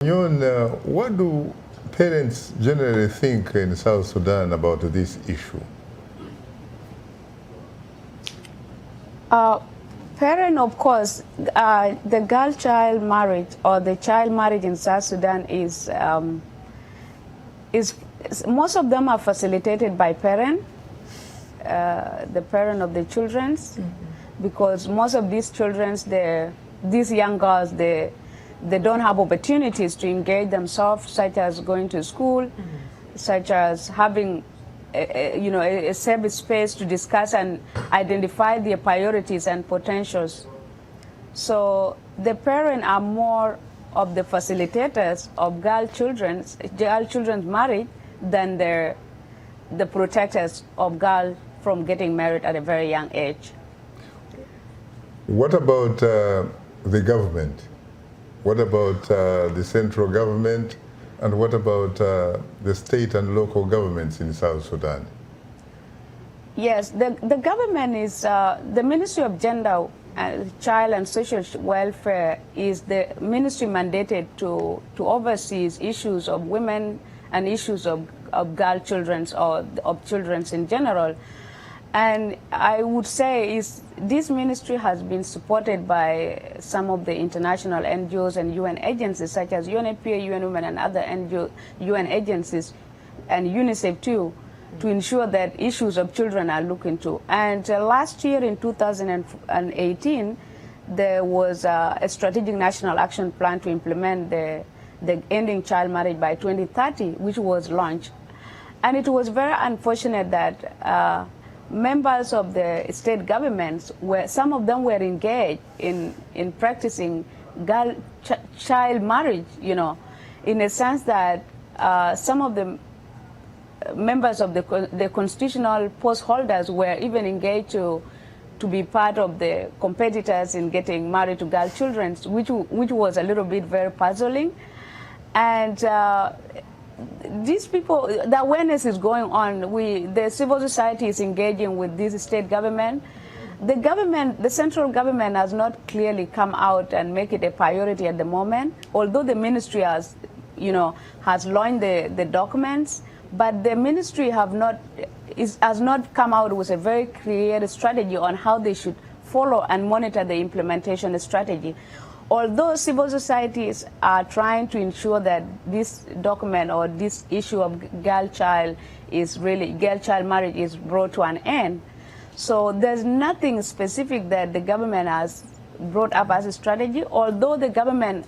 Nyuon, what do parents generally think in South Sudan about this issue? Parent, of course, the girl-child marriage or the child marriage in South Sudan is most of them are facilitated by parent, the parent of the children, because most of these children, these young girls, they don't have opportunities to engage themselves, such as going to school, such as having a safe space to discuss and identify their priorities and potentials. So the parents are more of the facilitators of girl children's marriage than the protectors of girls from getting married at a very young age. What about the government? What about the central government? And what about the state and local governments in South Sudan? Yes, the government is, the Ministry of Gender, Child and Social Welfare is the ministry mandated to oversee issues of women and issues of girl children or of children in general. And I would say this ministry has been supported by some of the international NGOs and UN agencies such as UNFPA, UN Women and other UN agencies and UNICEF too, to ensure that issues of children are looked into. And last year in 2018, there was a strategic national action plan to implement the ending child marriage by 2030, which was launched. And it was very unfortunate that members of the state governments, some of them were engaged in practicing child marriage, in a sense that some of the members of the constitutional post holders were even engaged to be part of the competitors in getting married to girl children, which was a little bit very puzzling. And these people, the awareness is going on. The civil society is engaging with this state government. The central government has not clearly come out and make it a priority at the moment, although the ministry has launched the documents, but the ministry has not come out with a very clear strategy on how they should follow and monitor the implementation strategy. Although civil societies are trying to ensure that this document or this issue of girl-child marriage is brought to an end. So there's nothing specific that the government has brought up as a strategy. Although the government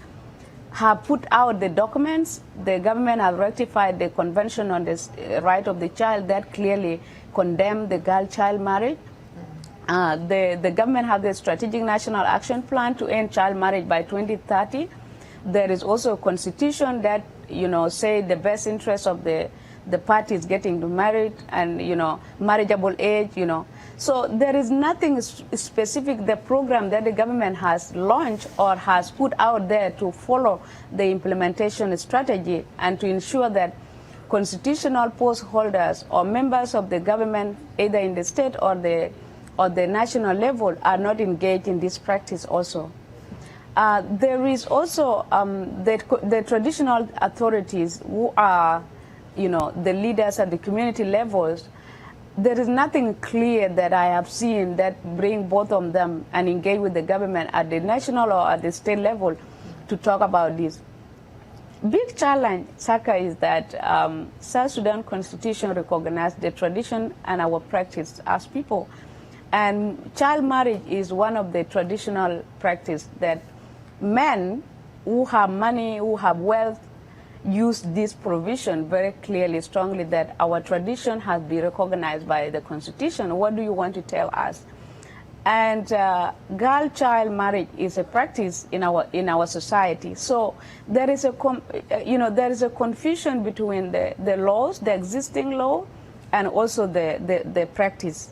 have put out the documents, the government has ratified the Convention on the Right of the Child that clearly condemn the girl-child marriage. The government has the strategic national action plan to end child marriage by 2030. There is also a constitution that, say the best interest of the parties getting to married and, marriageable age, So there is nothing specific, the program that the government has launched or has put out there to follow the implementation strategy and to ensure that constitutional post holders or members of the government, either in the state or the national level, are not engaged in this practice also. There is also the traditional authorities who are, the leaders at the community levels. There is nothing clear that I have seen that bring both of them and engage with the government at the national or at the state level to talk about this. Big challenge, Saka, is that South Sudan Constitution recognizes the tradition and our practice as people. And child marriage is one of the traditional practice that men who have money, who have wealth, use this provision very clearly, strongly, that our tradition has been recognized by the Constitution. What do you want to tell us? And girl-child marriage is a practice in our society. So there is a confusion between the laws, the existing law, and also the practice.